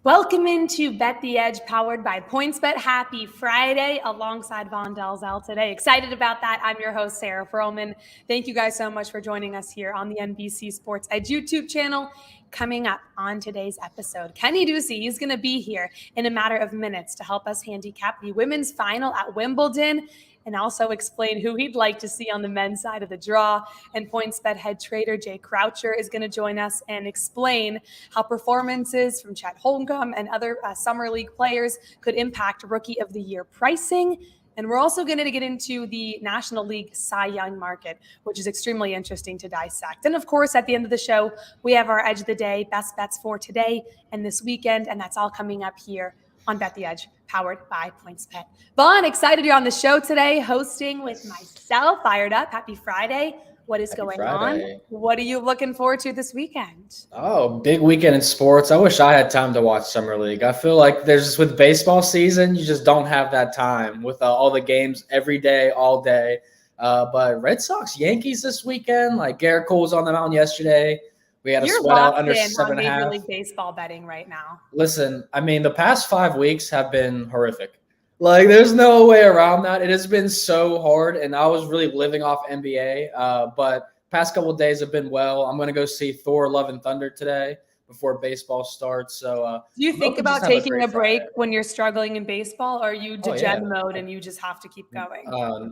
Welcome into Bet the Edge, powered by PointsBet. Happy Friday, alongside Vaughn Dalzell today. Excited about that. I'm your host, Sara Perlman. Thank you guys so much for joining us here on the NBC Sports EDGE YouTube channel. Coming up on today's episode, Kenny Ducey, he's going to be here in a matter of minutes to help us handicap the women's final at Wimbledon, and also explain who he'd like to see on the men's side of the draw. And PointsBet head trader Jay Croucher is going to join us and explain how performances from Chet Holmgren and other Summer League players could impact Rookie of the Year pricing. And we're also going to get into the National League Cy Young market, which is extremely interesting to dissect. And of course, at the end of the show, we have our Edge of the Day, best bets for today and this weekend. And that's all coming up here on Bet the Edge, powered by PointsBet. Vaughn, excited you're on the show today, hosting with myself. Fired up. Happy Friday. What is going on? What are you looking forward to this weekend? Oh, big weekend in sports. I wish I had time to watch Summer League. I feel like with baseball season, you just don't have that time with all the games every day, all day. But Red Sox, Yankees this weekend, like Garrett Cole was on the mound yesterday. We had a sweat out under 7.5. Major League Baseball betting right now. Listen, I mean, the past 5 weeks have been horrific. Like, there's no way around that. It has been so hard, and I was really living off NBA. But past couple of days have been well. I'm going to go see Thor: Love and Thunder today before baseball starts. So, do you think about taking a break when you're struggling in baseball, or are you degen mode and you just have to keep going?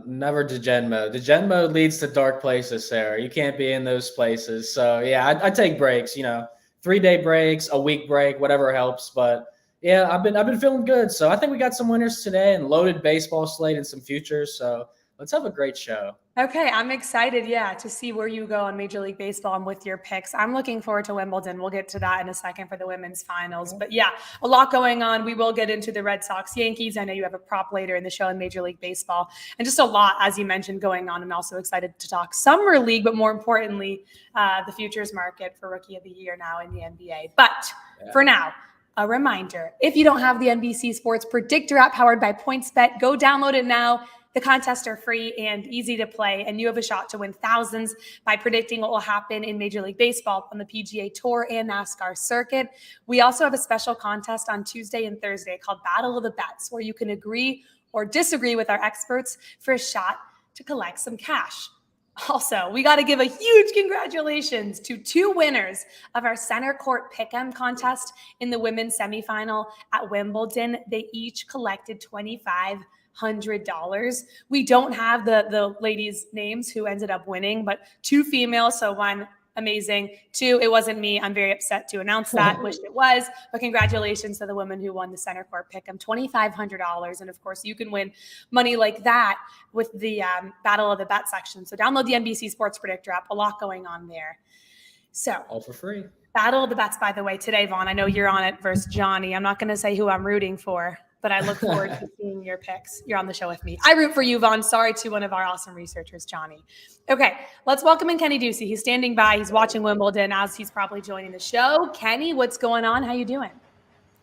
Never degen mode. Degen mode leads to dark places, Sarah. You can't be in those places. So, yeah, I take breaks, 3-day breaks, a week break, whatever helps. But, yeah, I've been feeling good. So, I think we got some winners today and loaded baseball slate and some futures. So, let's have a great show. Okay, I'm excited, to see where you go on Major League Baseball and with your picks. I'm looking forward to Wimbledon. We'll get to that in a second for the women's finals. But a lot going on. We will get into the Red Sox, Yankees. I know you have a prop later in the show in Major League Baseball. And just a lot, as you mentioned, going on. I'm also excited to talk Summer League, but more importantly, the futures market for Rookie of the Year now in the NBA. But for now, a reminder, if you don't have the NBC Sports Predictor app powered by PointsBet, go download it now. The contests are free and easy to play, and you have a shot to win thousands by predicting what will happen in Major League Baseball on the PGA Tour and NASCAR circuit. We also have a special contest on Tuesday and Thursday called Battle of the Bets, where you can agree or disagree with our experts for a shot to collect some cash. Also, we got to give a huge congratulations to 2 winners of our Center Court Pick'em contest in the women's semifinal at Wimbledon. They each collected $2,500. We don't have the ladies' names who ended up winning, but 2 females, so 1 amazing, 2, it wasn't me. I'm very upset to announce that. Wished it was, but congratulations to the woman who won the Center Court Pick'em, $2,500. And of course, you can win money like that with the Battle of the Bet section. So download the NBC Sports Predictor app. A lot going on there. So all for free. Battle of the Bets, by the way, today, Vaughn. I know you're on it versus Johnny. I'm not going to say who I'm rooting for, but I look forward to seeing your picks. You're on the show with me. I root for you, Vaughn. Sorry to one of our awesome researchers, Johnny. Okay, let's welcome in Kenny Ducey. He's standing by. He's watching Wimbledon as he's probably joining the show. Kenny, what's going on? How you doing?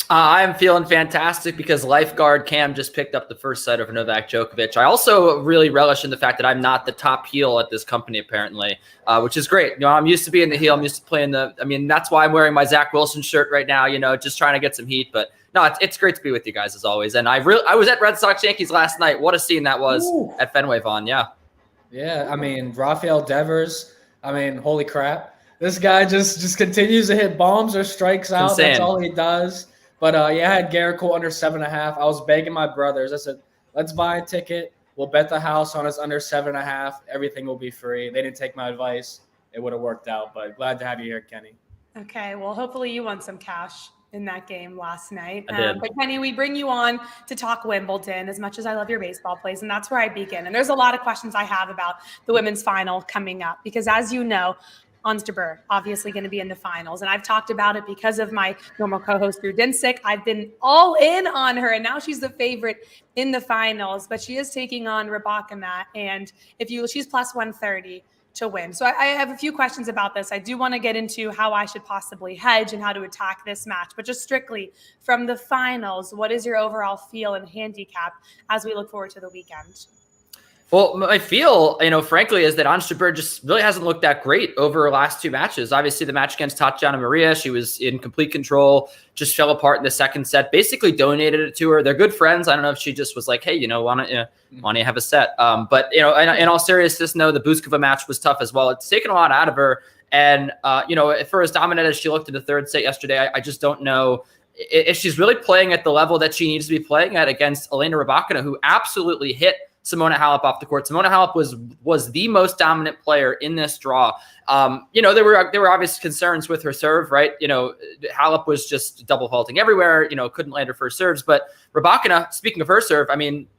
I'm feeling fantastic because lifeguard Cam just picked up the first set of Novak Djokovic. I also really relish in the fact that I'm not the top heel at this company, apparently, which is great. I'm used to being the heel. I'm used to playing that's why I'm wearing my Zach Wilson shirt right now, just trying to get some heat. But no, it's great to be with you guys as always. And I was at Red Sox Yankees last night. What a scene that was at Fenway, Vaughn. Yeah. Yeah. I mean, Rafael Devers, holy crap. This guy just continues to hit bombs or strikes out. Insane. That's all he does. But, I had Garrett Cole under 7.5. I was begging my brothers. I said, let's buy a ticket. We'll bet the house on us under 7.5. Everything will be free. They didn't take my advice. It would have worked out. But glad to have you here, Kenny. Okay. Well, hopefully you won some cash in that game last night. I did. But Kenny, we bring you on to talk Wimbledon as much as I love your baseball plays, and that's where I begin. And there's a lot of questions I have about the women's final coming up because, as you know, Ons Jabeur, obviously going to be in the finals. And I've talked about it because of my normal co-host, Drew Dinsick. I've been all in on her, and now she's the favorite in the finals. But she is taking on Rybakina, and she's plus 130 to win. So I have a few questions about this. I do want to get into how I should possibly hedge and how to attack this match. But just strictly from the finals, what is your overall feel and handicap as we look forward to the weekend? Well, my feel, frankly, is that Ons Jabeur just really hasn't looked that great over her last two matches. Obviously, the match against Tatiana Maria, she was in complete control, just fell apart in the second set, basically donated it to her. They're good friends. I don't know if she just was like, hey, why don't you have a set? But, in all seriousness, no, the Buzkova match was tough as well. It's taken a lot out of her. And, for as dominant as she looked in the third set yesterday, I just don't know if she's really playing at the level that she needs to be playing at against Elena Rybakina, who absolutely hit Simona Halep off the court. Simona Halep was the most dominant player in this draw. There were obvious concerns with her serve, right? Halep was just double faulting everywhere, couldn't land her first serves. But Rybakina, speaking of her serve,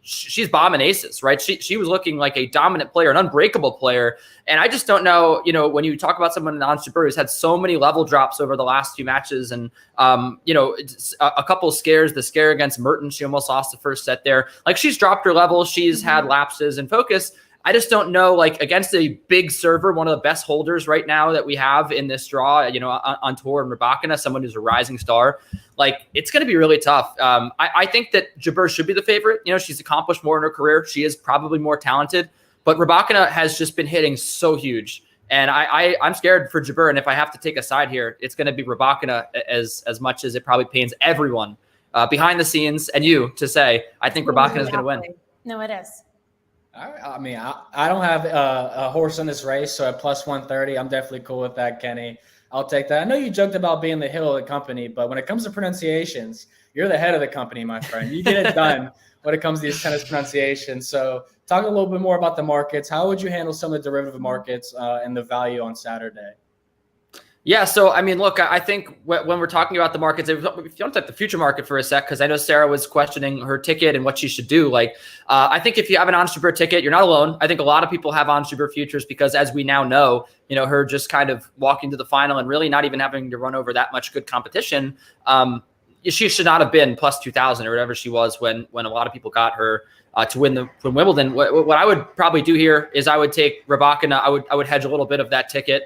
she's bombing aces, right? She was looking like a dominant player, an unbreakable player. And I just don't know, when you talk about someone in Ons Jabeur who's had so many level drops over the last few matches and, a couple of scares, the scare against Mertens, she almost lost the first set there. Like, she's dropped her level. She's had lapses in focus. I just don't know, like, against a big server, one of the best holders right now that we have in this draw, on tour, and Rybakina, someone who's a rising star, like, it's going to be really tough. I think that Jabeur should be the favorite. She's accomplished more in her career. She is probably more talented, but Rybakina has just been hitting so huge. And I'm scared for Jabeur. And if I have to take a side here, it's going to be Rybakina as much as it probably pains everyone behind the scenes and you to say, I think Rybakina is going to win. No, it is. I don't have a horse in this race, so at plus 130, I'm definitely cool with that, Kenny. I'll take that. I know you joked about being the heel of the company, but when it comes to pronunciations, you're the head of the company, my friend. You get it done when it comes to these tennis pronunciations. So talk a little bit more about the markets. How would you handle some of the derivative markets and the value on Saturday? Yeah, so look, I think when we're talking about the markets, if you don't take the future market for a sec, because I know Sarah was questioning her ticket and what she should do. I think if you have an Ons Jabeur ticket, you're not alone. I think a lot of people have Ons Jabeur futures because, as we now know, her just kind of walking to the final and really not even having to run over that much good competition. She should not have been plus 2,000 or whatever she was when a lot of people got her to win Wimbledon. What I would probably do here is I would take Rybakina. I would hedge a little bit of that ticket.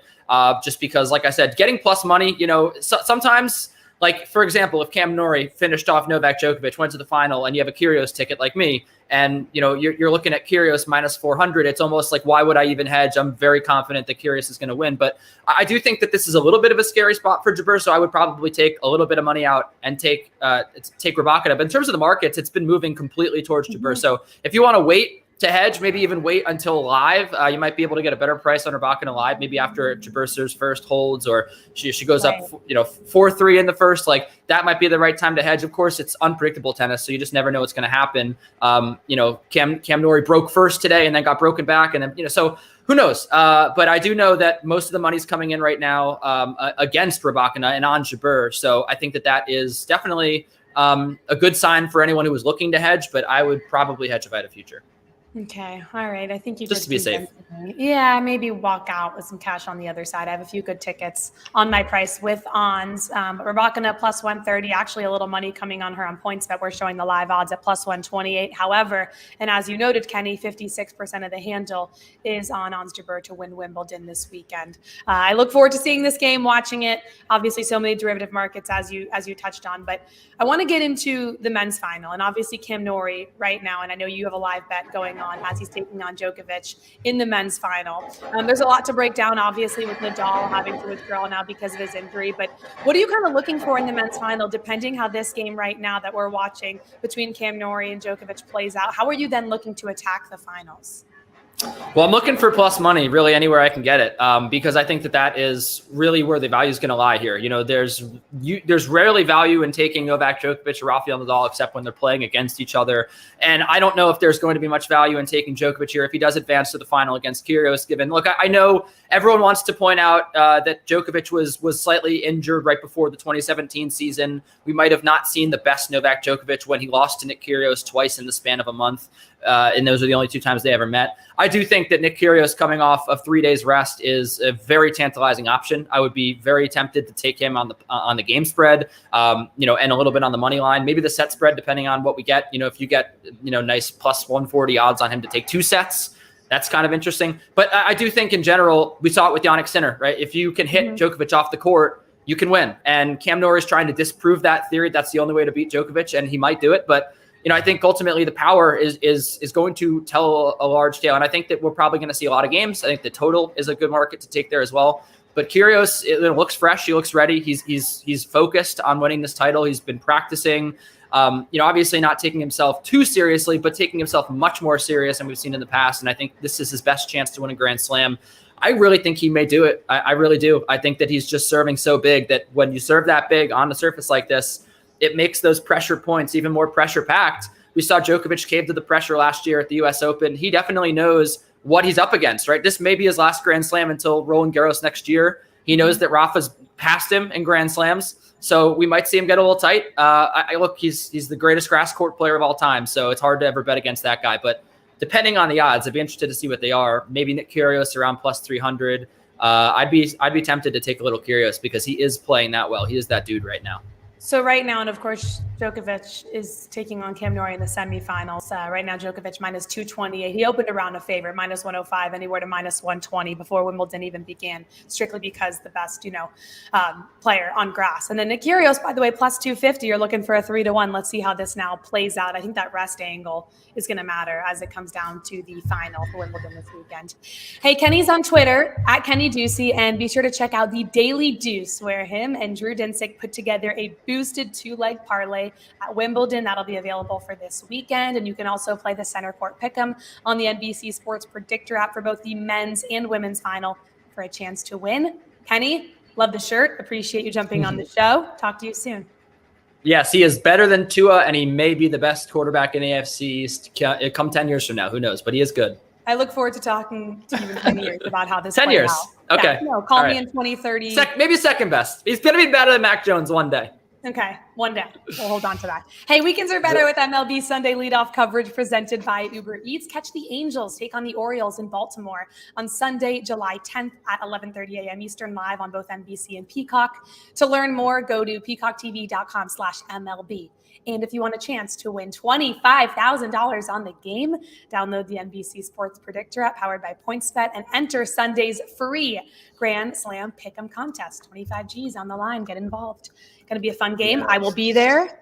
Just because, like I said, getting plus money, sometimes, like, for example, if Cam Norrie finished off Novak Djokovic, went to the final, and you have a Kyrgios ticket like me, and, you're looking at Kyrgios minus 400, it's almost like, why would I even hedge? I'm very confident that Kyrgios is going to win. But I do think that this is a little bit of a scary spot for Jabeur, so I would probably take a little bit of money out and take Rybakina. But in terms of the markets, it's been moving completely towards Jabeur. So if you want to wait to hedge, maybe even wait until live. You might be able to get a better price on Rybakina live, maybe after Jabeur serves first, holds, or she goes up, 4-3 in the first. Like, that might be the right time to hedge. Of course, it's unpredictable tennis, so you just never know what's going to happen. Cam Norrie broke first today and then got broken back, and then so who knows? But I do know that most of the money's coming in right now against Rybakina and on Jabeur. So I think that is definitely a good sign for anyone who was looking to hedge. But I would probably hedge if I had a future. Okay. All right. I think you just to be safe. Yeah, maybe walk out with some cash on the other side. I have a few good tickets on my price with Ons. But Rybakina plus 130, actually a little money coming on her on PointsBet. We're showing the live odds at plus 128. However, and as you noted, Kenny, 56% of the handle is on Ons Jabeur to win Wimbledon this weekend. I look forward to seeing this game, watching it. Obviously, so many derivative markets as you touched on. But I want to get into the men's final, and obviously Cam Norrie right now, and I know you have a live bet going on as he's taking on Djokovic in the men's final. There's a lot to break down, obviously, with Nadal having to withdraw now because of his injury. But what are you kind of looking for in the men's final, depending how this game right now that we're watching between Cam Norrie and Djokovic plays out? How are you then looking to attack the finals? Well, I'm looking for plus money really anywhere I can get it, because I think that is really where the value is going to lie here. There's rarely value in taking Novak Djokovic or Rafael Nadal except when they're playing against each other. And I don't know if there's going to be much value in taking Djokovic here if he does advance to the final against Kyrgios. Look, I know everyone wants to point out that Djokovic was slightly injured right before the 2017 season. We might have not seen the best Novak Djokovic when he lost to Nick Kyrgios twice in the span of a month. And those are the only two times they ever met. I do think that Nick Kyrgios coming off of 3 days rest is a very tantalizing option. I would be very tempted to take him on the game spread, and a little bit on the money line, maybe the set spread, depending on what we get. If you get, nice plus 140 odds on him to take 2 sets, that's kind of interesting. But I do think in general, we saw it with Jannik Sinner, right? If you can hit Djokovic off the court, you can win. And Cam Norrie is trying to disprove that theory. That's the only way to beat Djokovic, and he might do it. But I think ultimately the power is going to tell a large tale. And I think that we're probably going to see a lot of games. I think the total is a good market to take there as well. But Kyrgios, it looks fresh. He looks ready. He's focused on winning this title. He's been practicing, obviously not taking himself too seriously, but taking himself much more serious than we've seen in the past. And I think this is his best chance to win a Grand Slam. I really think he may do it. I really do. I think that he's just serving so big that when you serve that big on a surface like this, it makes those pressure points even more pressure packed. We saw Djokovic cave to the pressure last year at the US Open. He definitely knows what he's up against, right? This may be his last Grand Slam until Roland Garros next year. He knows that Rafa's passed him in Grand Slams. So we might see him get a little tight. Look, he's the greatest grass court player of all time. So it's hard to ever bet against that guy. But depending on the odds, I'd be interested to see what they are. Maybe Nick Kyrgios around plus 300. I'd be tempted to take a little Kyrgios because he is playing that well. He is that dude right now. So right now, and of course, Djokovic is taking on Cam Norrie in the semifinals. Right now, Djokovic minus 228. He opened around a favorite, minus 105, anywhere to minus 120 before Wimbledon even began, strictly because the best, player on grass. And then Nick Kyrgios, by the way, plus 250. You're looking for a 3-1. Let's see how this now plays out. I think that rest angle is going to matter as it comes down to the final for Wimbledon this weekend. Hey, Kenny's on Twitter at Kenny Ducey, and be sure to check out the Daily Deuce, where him and Drew Dinsick put together a boosted 2-leg parlay at Wimbledon. That'll be available for this weekend. And you can also play the center court pick'em on the NBC Sports Predictor app for both the men's and women's final for a chance to win. Kenny, love the shirt. Appreciate you jumping on the show. Talk to you soon. Yes, he is better than Tua, and he may be the best quarterback in the AFC East come 10 years from now. Who knows? But he is good. I look forward to talking to you in 10 years about how this 10 plays years. out. Okay. Yeah, call All me right. in 2030. Maybe second best. He's going to be better than Mac Jones one day. Okay, one day. We'll hold on to that. Hey, weekends are better with MLB Sunday leadoff coverage presented by Uber Eats. Catch the Angels take on the Orioles in Baltimore on Sunday, July 10th at 11:30 a.m. Eastern, live on both NBC and Peacock. To learn more, go to peacocktv.com/MLB. And if you want a chance to win $25,000 on the game, download the NBC Sports Predictor app powered by PointsBet and enter Sunday's free Grand Slam Pick'em contest. 25 G's on the line. Get involved. Going to be a fun game. Yes. I will be there.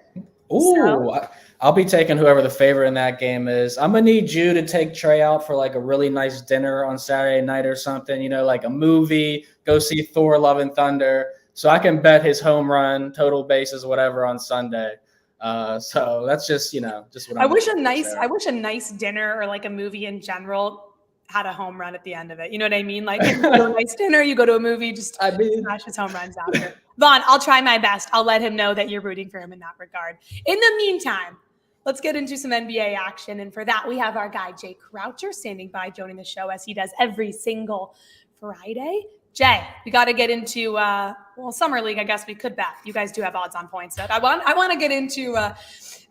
Ooh, So- I'll be taking whoever the favorite in that game is. I'm going to need you to take Trey out for like a really nice dinner on Saturday night or something, like a movie, go see Thor, Love and Thunder, so I can bet his home run, total bases, whatever on Sunday. So that's just what I wish a nice dinner or like a movie in general had a home run at the end of it. You know what I mean? Like you go to a nice dinner, you go to a movie, just smash his home runs after. Vaughn, I'll try my best. I'll let him know that you're rooting for him in that regard. In the meantime, let's get into some NBA action. And for that, we have our guy, Jay Croucher, standing by, joining the show as he does every single Friday. Jay, we got to get into, Summer League, I guess we could bet. You guys do have odds on PointsBet. I want to get into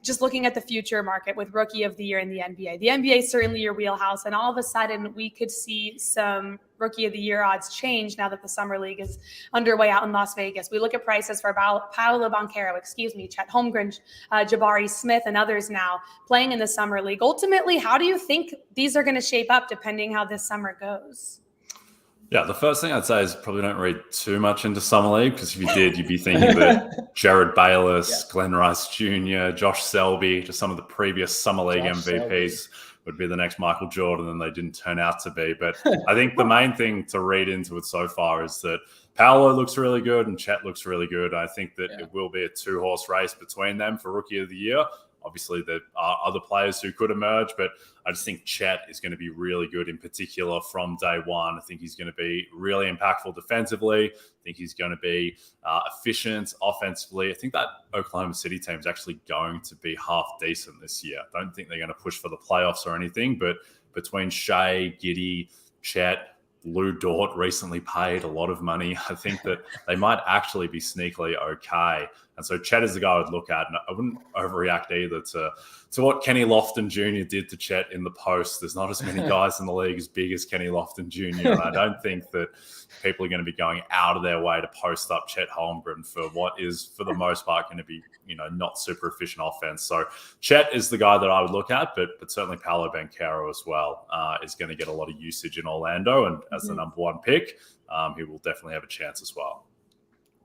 just looking at the future market with Rookie of the Year in the NBA. The NBA is certainly your wheelhouse, and all of a sudden we could see some Rookie of the Year odds change now that the Summer League is underway out in Las Vegas. We look at prices for Paolo Banchero, Chet Holmgren, Jabari Smith, and others now playing in the Summer League. Ultimately, how do you think these are going to shape up depending how this summer goes? Yeah, the first thing I'd say is probably don't read too much into Summer League, because if you did, you'd be thinking that Jared Bayless, Glenn Rice Jr., Josh Selby, just some of the previous Summer League MVPs would be the next Michael Jordan, and they didn't turn out to be. But I think the main thing to read into it so far is that Paolo looks really good and Chet looks really good. I think that it will be a two-horse race between them for Rookie of the Year. Obviously, there are other players who could emerge, but I just think Chet is going to be really good in particular from day one. I think he's going to be really impactful defensively. I think he's going to be efficient offensively. I think that Oklahoma City team is actually going to be half decent this year. I don't think they're going to push for the playoffs or anything, but between Shea, Giddey, Chet, Lou Dort recently paid a lot of money. I think that they might actually be sneakily okay. And so Chet is the guy I would look at, and I wouldn't overreact either to what Kenny Lofton Jr. did to Chet in the post. There's not as many guys in the league as big as Kenny Lofton Jr., and I don't think that people are going to be going out of their way to post up Chet Holmgren for what is, for the most part, going to be not super efficient offense. So Chet is the guy that I would look at, but certainly Paolo Banchero as well is going to get a lot of usage in Orlando, and as the number one pick, he will definitely have a chance as well.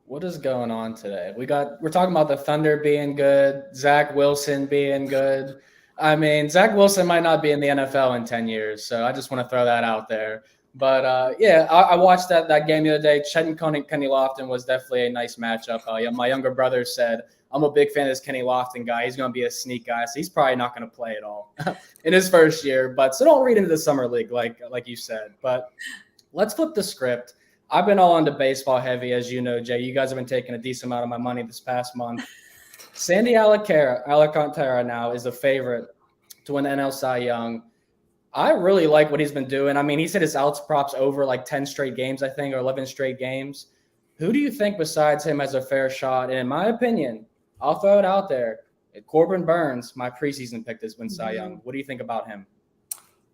What is going on today? We're talking about the Thunder being good, Zach Wilson being good. I mean, Zach Wilson might not be in the NFL in 10 years, so I just want to throw that out there. But I watched that game the other day. Chet and Kenny Lofton was definitely a nice matchup. My younger brother said, I'm a big fan of this Kenny Lofton guy. He's going to be a sneak guy, so he's probably not going to play at all in his first year. But so don't read into the summer league like you said. But let's flip the script. I've been all into baseball heavy, as you know, Jay. You guys have been taking a decent amount of my money this past month. Sandy Alcantara now is the favorite to win the NL Cy Young. I really like what he's been doing. I mean, he said his outs props over like 10 straight games, I think, or 11 straight games. Who do you think besides him has a fair shot? And in my opinion, I'll throw it out there. Corbin Burns, my preseason pick this win Cy Young. What do you think about him?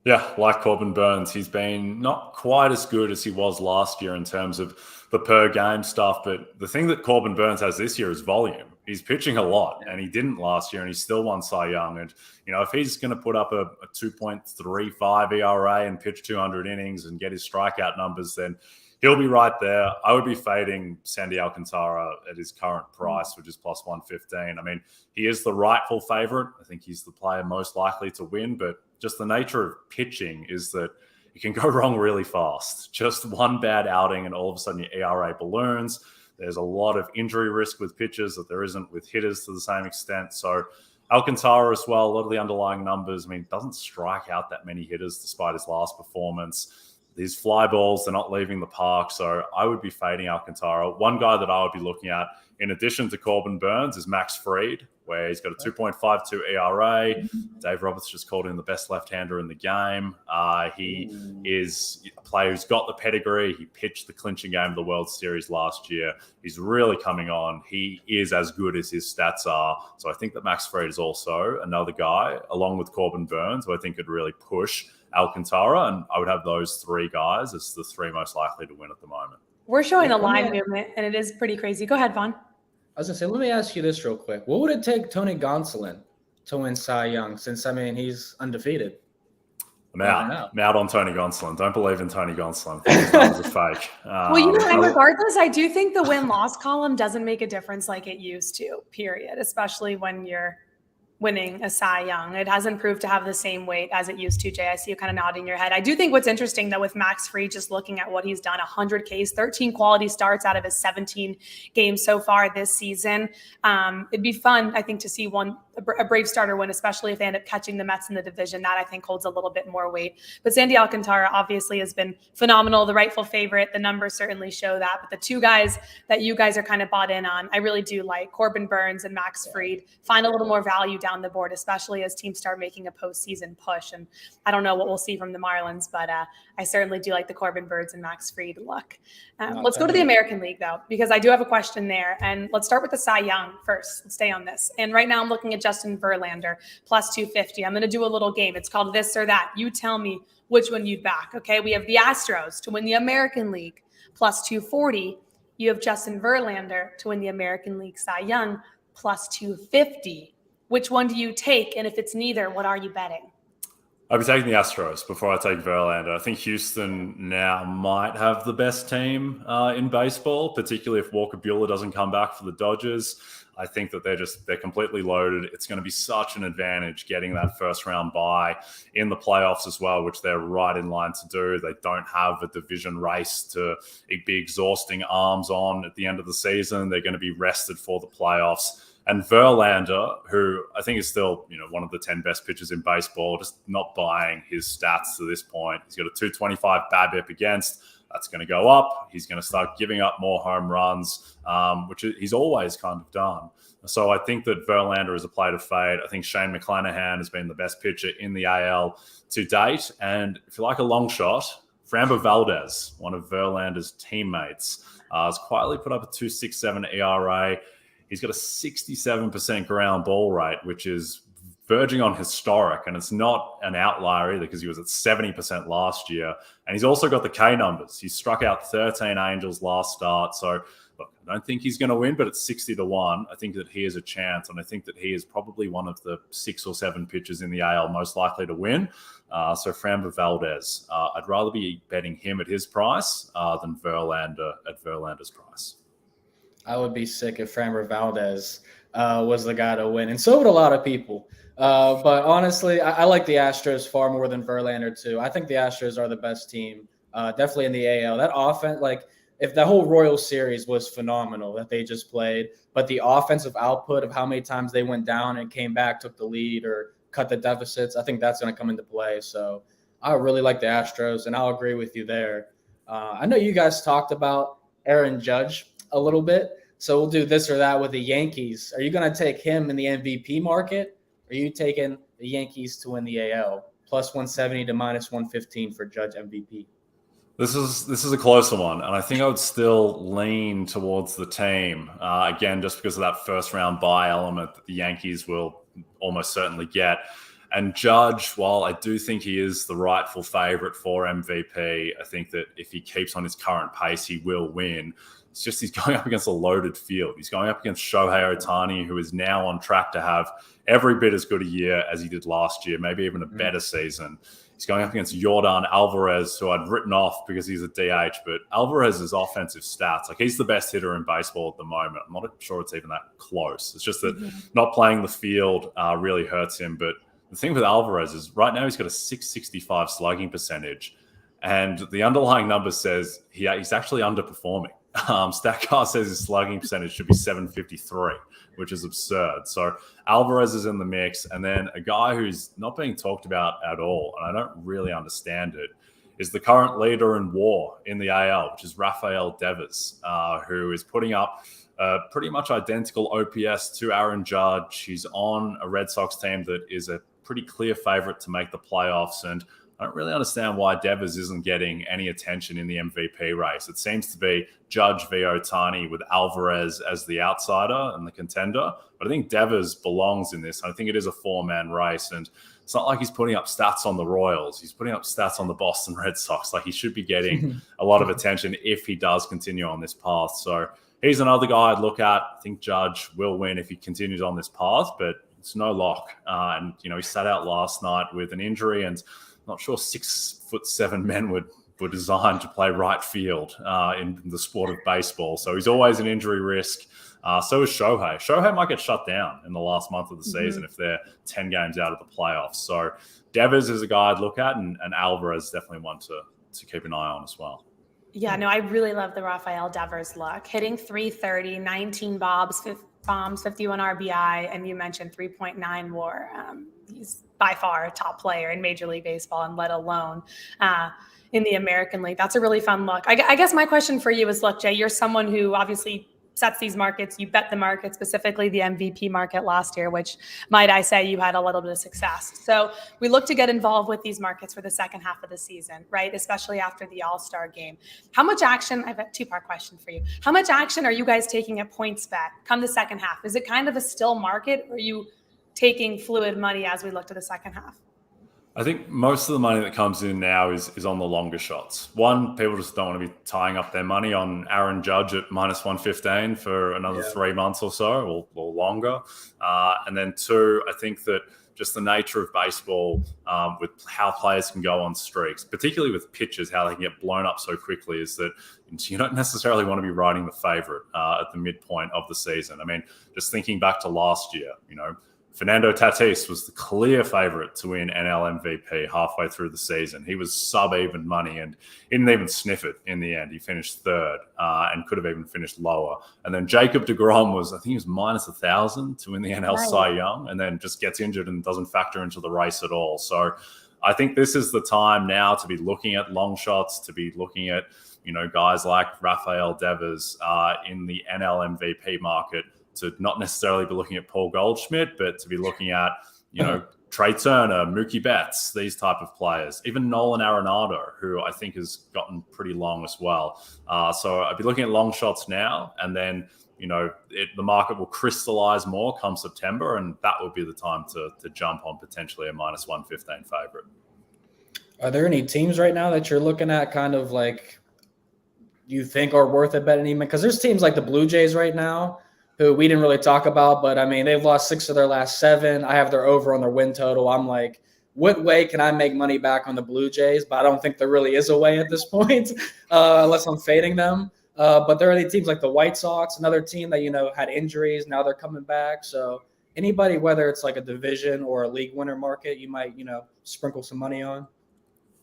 Yeah, like Corbin Burns, he's been not quite as good as he was last year in terms of the per game stuff. But the thing that Corbin Burns has this year is volume. He's pitching a lot, and he didn't last year, and he still won Cy Young. And, if he's going to put up a 2.35 ERA and pitch 200 innings and get his strikeout numbers, then he'll be right there. I would be fading Sandy Alcantara at his current price, which is plus 115. I mean, he is the rightful favorite. I think he's the player most likely to win, but just the nature of pitching is that it can go wrong really fast. Just one bad outing and all of a sudden your ERA balloons. There's a lot of injury risk with pitchers that there isn't with hitters to the same extent. So Alcantara as well, a lot of the underlying numbers, doesn't strike out that many hitters despite his last performance. These fly balls, they're not leaving the park. So I would be fading Alcantara. One guy that I would be looking at, in addition to Corbin Burns, is Max Fried, where he's got a 2.52 ERA. Dave Roberts just called him the best left-hander in the game. He is a player who's got the pedigree. He pitched the clinching game of the World Series last year. He's really coming on. He is as good as his stats are. So I think that Max Fried is also another guy, along with Corbin Burns, who I think could really push Alcantara. And I would have those three guys as the three most likely to win at the moment. We're showing the line movement, and it is pretty crazy. Go ahead, Vaughn. I was going to say, let me ask you this real quick. What would it take Tony Gonsolin to win Cy Young since, he's undefeated? I'm out on Tony Gonsolin. Don't believe in Tony Gonsolin. His numbers are fake. And regardless, I do think the win-loss column doesn't make a difference like it used to, period, especially when you're winning a Cy Young. It hasn't proved to have the same weight as it used to, Jay. I see you kind of nodding your head. I do think what's interesting, though, with Max Fried, just looking at what he's done, 100 Ks, 13 quality starts out of his 17 games so far this season. It'd be fun, I think, to see a Brave starter win, especially if they end up catching the Mets in the division. That, I think, holds a little bit more weight. But Sandy Alcantara obviously has been phenomenal, the rightful favorite. The numbers certainly show that. But the two guys that you guys are kind of bought in on, I really do like Corbin Burns and Max Fried. Find a little more value down the board, especially as teams start making a postseason push. And I don't know what we'll see from the Marlins, but I certainly do like the Corbin Burns and Max Fried look. Let's go to the American League, though, because I do have a question there. And let's start with the Cy Young first. Let's stay on this. And right now I'm looking at Justin Verlander, plus 250. I'm going to do a little game. It's called This or That. You tell me which one you'd back, okay? We have the Astros to win the American League, plus 240. You have Justin Verlander to win the American League Cy Young, plus 250. Which one do you take? And if it's neither, what are you betting? I'll be taking the Astros before I take Verlander. I think Houston now might have the best team in baseball, particularly if Walker Buehler doesn't come back for the Dodgers. I think that they're completely loaded. It's going to be such an advantage getting that first round bye in the playoffs as well, which they're right in line to do. They don't have a division race to be exhausting arms on at the end of the season. They're going to be rested for the playoffs. And Verlander, who I think is still, one of the 10 best pitchers in baseball, just not buying his stats to this point. He's got a 225 BABIP against. That's going to go up. He's going to start giving up more home runs, which he's always kind of done. So I think that Verlander is a play to fade. I think Shane McClanahan has been the best pitcher in the AL to date. And if you like a long shot, Framber Valdez, one of Verlander's teammates, has quietly put up a 2.67 ERA. He's got a 67% ground ball rate, which is verging on historic, and it's not an outlier either because he was at 70% last year. And he's also got the K numbers. He struck out 13 Angels last start. So look, I don't think he's going to win, but it's 60-1. I think that he has a chance, and I think that he is probably one of the 6 or 7 pitchers in the AL most likely to win. So Framber Valdez, I'd rather be betting him at his price than Verlander at Verlander's price. I would be sick if Framber Valdez was the guy to win, and so would a lot of people. But honestly, I like the Astros far more than Verlander too. I think the Astros are the best team, definitely in the AL. That offense, like if the whole Royals series was phenomenal that they just played, but the offensive output of how many times they went down and came back, took the lead, or cut the deficits, I think that's going to come into play. So I really like the Astros, and I'll agree with you there. I know you guys talked about Aaron Judge a little bit, so we'll do this or that with the Yankees. Are you going to take him in the MVP market? Or are you taking the Yankees to win the AL? Plus 170 to minus 115 for Judge MVP. This is a closer one, and I think I would still lean towards the team, again, just because of that first round bye element that the Yankees will almost certainly get. And Judge, while I do think he is the rightful favorite for MVP, I think that if he keeps on his current pace, he will win. It's just he's going up against a loaded field. He's going up against Shohei Ohtani, who is now on track to have every bit as good a year as he did last year, maybe even a better season. He's going up against Yordan Alvarez, who I'd written off because he's a DH, but Alvarez's offensive stats, like he's the best hitter in baseball at the moment. I'm not sure it's even that close. It's just that not playing the field really hurts him. But the thing with Alvarez is right now he's got a 665 slugging percentage, and the underlying number says he's actually underperforming. StatCast says his slugging percentage should be 753, which is absurd. So Alvarez is in the mix. And then a guy who's not being talked about at all, and I don't really understand it, is the current leader in WAR in the AL, which is Rafael Devers, who is putting up pretty much identical OPS to Aaron Judge. He's on a Red Sox team that is a pretty clear favorite to make the playoffs, and I don't really understand why Devers isn't getting any attention in the MVP race. It seems to be Judge v. Ohtani with Alvarez as the outsider and the contender. But I think Devers belongs in this. I think it is a four-man race. And it's not like he's putting up stats on the Royals. He's putting up stats on the Boston Red Sox. Like he should be getting a lot of attention if he does continue on this path. So he's another guy I'd look at. I think Judge will win if he continues on this path, but it's no lock. And, he sat out last night with an injury, and not sure 6'7" men were designed to play right field in the sport of baseball. So he's always an injury risk. So is Shohei. Shohei might get shut down in the last month of the season if they're 10 games out of the playoffs. So Devers is a guy I'd look at, and Alvarez is definitely one to keep an eye on as well. Yeah, no, I really love the Rafael Devers look. Hitting 330, 19 bombs, 51 RBI, and you mentioned 3.9 WAR. He's by far a top player in Major League Baseball, and let alone in the American League. That's a really fun look. I guess my question for you is, look, Jay, you're someone who obviously sets these markets. You bet the market, specifically the MVP market last year, which, might I say, you had a little bit of success. So we look to get involved with these markets for the second half of the season, right? Especially after the All-Star game. How much action, I have a two-part question for you. How much action are you guys taking at PointsBet come the second half? Is it kind of a still market, or are you taking fluid money as we look to the second half? I think most of the money that comes in now is on the longer shots. One, people just don't want to be tying up their money on Aaron Judge at minus 115 for another 3 months or so, or longer. And then two, I think that just the nature of baseball with how players can go on streaks, particularly with pitchers, how they can get blown up so quickly, is that you don't necessarily want to be riding the favorite at the midpoint of the season. I mean, just thinking back to last year, Fernando Tatis was the clear favorite to win NL MVP halfway through the season. He was sub-even money and he didn't even sniff it in the end. He finished third and could have even finished lower. And then Jacob deGrom was minus 1,000 to win the NL Cy Young, and then just gets injured and doesn't factor into the race at all. So I think this is the time now to be looking at long shots, to be looking at, guys like Rafael Devers in the NL MVP market, to not necessarily be looking at Paul Goldschmidt, but to be looking at, Trey Turner, Mookie Betts, these type of players, even Nolan Arenado, who I think has gotten pretty long as well. So I'd be looking at long shots now, and then, the market will crystallize more come September, and that will be the time to jump on potentially a minus 115 favorite. Are there any teams right now that you're looking at kind of like you think are worth a bet? Because there's teams like the Blue Jays right now who we didn't really talk about, but they've lost 6 of their last 7. I have their over on their win total. I'm like, what way can I make money back on the Blue Jays? But I don't think there really is a way at this point, unless I'm fading them. But there are the teams like the White Sox, another team that, had injuries. Now they're coming back. So anybody, whether it's like a division or a league winner market, you might, sprinkle some money on.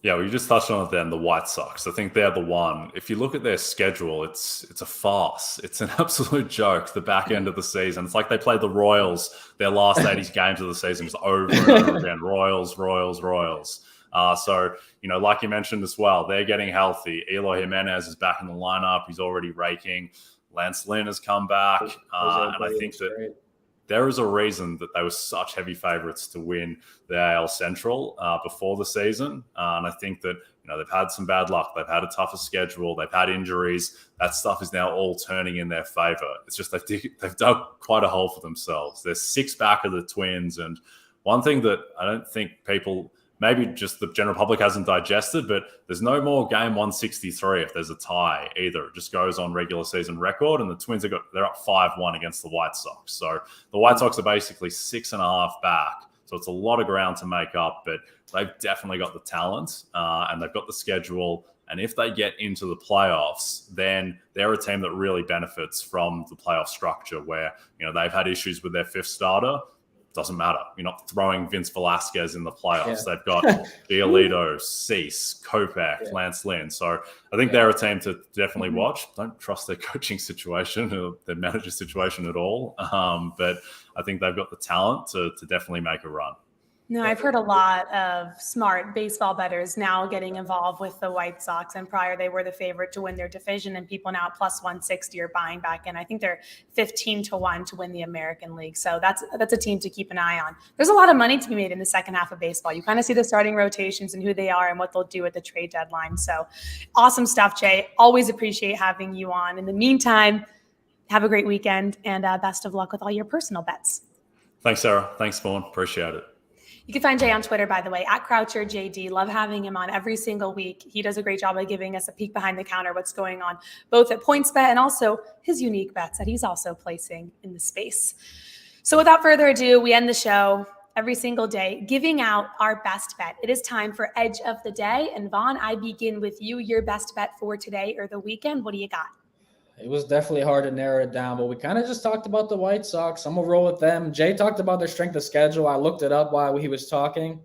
Yeah, well, you just touched on it then, the White Sox. I think they're the one. If you look at their schedule, it's a farce. It's an absolute joke, the back end of the season. It's like they played the Royals, their last 80 games of the season was over and over again. Royals. So, like you mentioned as well, they're getting healthy. Eloy Jimenez is back in the lineup. He's already raking. Lance Lynn has come back. And I think that there is a reason that they were such heavy favorites to win the AL Central before the season. And I think that, they've had some bad luck. They've had a tougher schedule. They've had injuries. That stuff is now all turning in their favor. It's just they've dug quite a hole for themselves. They're 6 back of the Twins. And one thing that I don't think people, maybe just the general public hasn't digested, but there's no more game 163 if there's a tie either. It just goes on regular season record, and the Twins they're up 5-1 against the White Sox. So the White Sox are basically 6.5 back. So it's a lot of ground to make up, but they've definitely got the talent and they've got the schedule. And if they get into the playoffs, then they're a team that really benefits from the playoff structure where, they've had issues with their 5th starter. Doesn't matter. You're not throwing Vince Velasquez in the playoffs. Yeah. They've got Giolito, Cease, Kopech, Lance Lynn. So I think they're a team to definitely watch. Don't trust their coaching situation or their manager situation at all. But I think they've got the talent to definitely make a run. No, I've heard a lot of smart baseball bettors now getting involved with the White Sox, and prior they were the favorite to win their division, and people now at plus 160 are buying back in. I think they're 15-1 to win the American League. So that's a team to keep an eye on. There's a lot of money to be made in the second half of baseball. You kind of see the starting rotations and who they are and what they'll do at the trade deadline. So awesome stuff, Jay. Always appreciate having you on. In the meantime, have a great weekend, and best of luck with all your personal bets. Thanks, Sarah. Thanks, Vaughn. Appreciate it. You can find Jay on Twitter, by the way, at CroucherJD. Love having him on every single week. He does a great job of giving us a peek behind the counter, what's going on, both at PointsBet and also his unique bets that he's also placing in the space. So without further ado, we end the show every single day giving out our best bet. It is time for Edge of the Day. And Vaughn, I begin with you. Your best bet for today or the weekend. What do you got? It was definitely hard to narrow it down, but we kind of just talked about the White Sox. I'm going to roll with them. Jay talked about their strength of schedule. I looked it up while he was talking.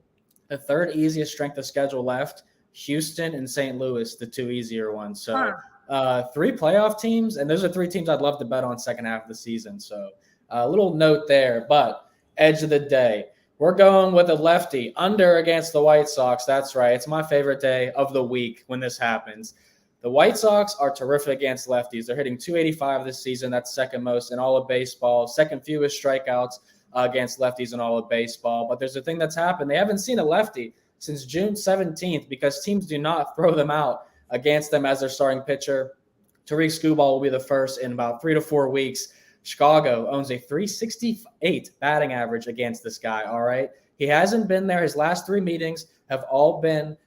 The third easiest strength of schedule left, Houston and St. Louis, the 2 easier ones. So 3 playoff teams, and those are 3 teams I'd love to bet on second half of the season. So a little note there, but Edge of the Day. We're going with a lefty under against the White Sox. That's right. It's my favorite day of the week when this happens. The White Sox are terrific against lefties. They're hitting 285 this season. That's second most in all of baseball. Second fewest strikeouts against lefties in all of baseball. But there's a thing that's happened. They haven't seen a lefty since June 17th because teams do not throw them out against them as their starting pitcher. Tariq Skubal will be the first in about 3 to 4 weeks. Chicago owns a 368 batting average against this guy, all right? He hasn't been there. His last 3 meetings have all been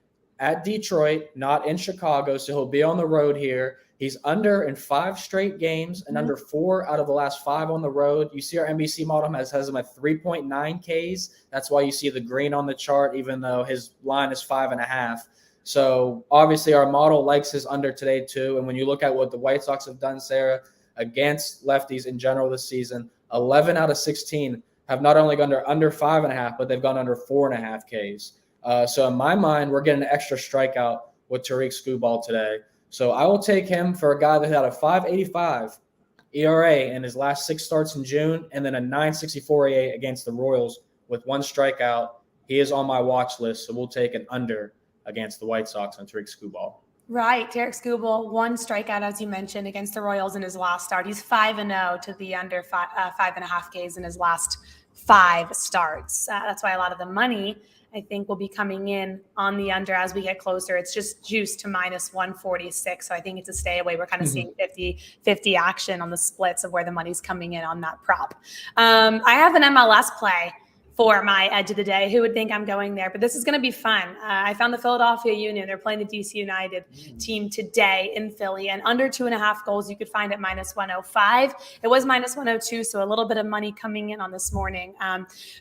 at Detroit, not in Chicago, so he'll be on the road here. He's under in 5 straight games and under 4 out of the last 5 on the road. You see our NBC model has him at 3.9 Ks. That's why you see the green on the chart, even though his line is 5.5. So obviously our model likes his under today too. And when you look at what the White Sox have done, Sarah, against lefties in general this season, 11 out of 16 have not only gone under 5.5, but they've gone under 4.5 Ks. So in my mind, we're getting an extra strikeout with Tariq Skubal today. So I will take him for a guy that had a 5.85 ERA in his last 6 starts in June, and then a 9.64 ERA against the Royals with 1 strikeout. He is on my watch list, so we'll take an under against the White Sox on Tariq Skubal. Right. Tariq Skubal, 1 strikeout, as you mentioned, against the Royals in his last start. He's 5-0 to the under 5.5 Ks in his last 5 starts. That's why a lot of the money, I think, will be coming in on the under as we get closer. It's just juiced to minus 146. So I think it's a stay away. We're kind of seeing 50-50 action on the splits of where the money's coming in on that prop. I have an MLS play for my edge of the day. Who would think I'm going there? But this is going to be fun. I found the Philadelphia Union. They're playing the DC United team today in Philly, and under 2.5 goals you could find at -105. It was -102, so a little bit of money coming in on this morning.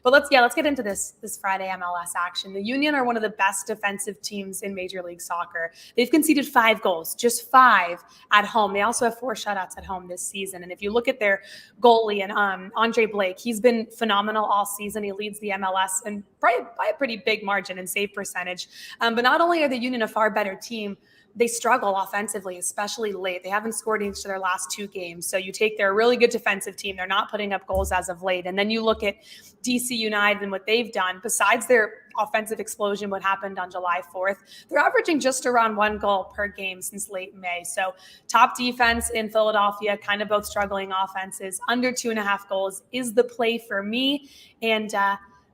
But let's get into this Friday MLS action. The Union are one of the best defensive teams in Major League Soccer. They've conceded 5 goals, just 5 at home. They also have 4 shutouts at home this season. And if you look at their goalie and Andre Blake, he's been phenomenal all season. He leads the MLS and by a pretty big margin in save percentage. But not only are the Union a far better team, they struggle offensively, especially late. They haven't scored in each of their last 2 games. So you take their really good defensive team. They're not putting up goals as of late. And then you look at DC United and what they've done. Besides their offensive explosion, what happened on July 4th, they're averaging just around 1 goal per game since late May. So top defense in Philadelphia, kind of both struggling offenses. Under 2.5 goals is the play for me. And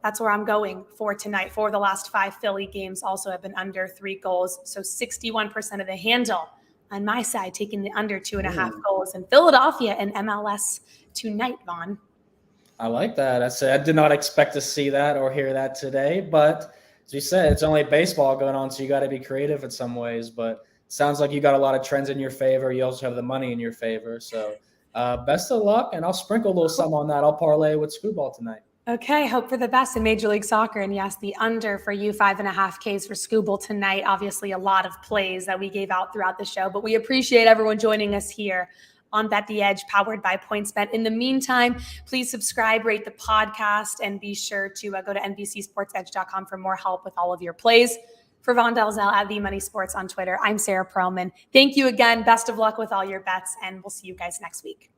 that's where I'm going for tonight. 4 of the last 5 Philly games also have been under 3 goals. So 61% of the handle on my side, taking the under 2.5 goals in Philadelphia and MLS tonight, Vaughn. I like that. I did not expect to see that or hear that today. But as you said, it's only baseball going on, so you got to be creative in some ways. But it sounds like you got a lot of trends in your favor. You also have the money in your favor. So best of luck, and I'll sprinkle a little something on that. I'll parlay with Screwball tonight. Okay, hope for the best in Major League Soccer. And yes, the under for you, 5.5 Ks for Scooble tonight. Obviously, a lot of plays that we gave out throughout the show, but we appreciate everyone joining us here on Bet the Edge, powered by PointsBet. In the meantime, please subscribe, rate the podcast, and be sure to go to NBCSportsEdge.com for more help with all of your plays. For Vaughn Dalzell at The Money Sports on Twitter, I'm Sara Perlman. Thank you again. Best of luck with all your bets, and we'll see you guys next week.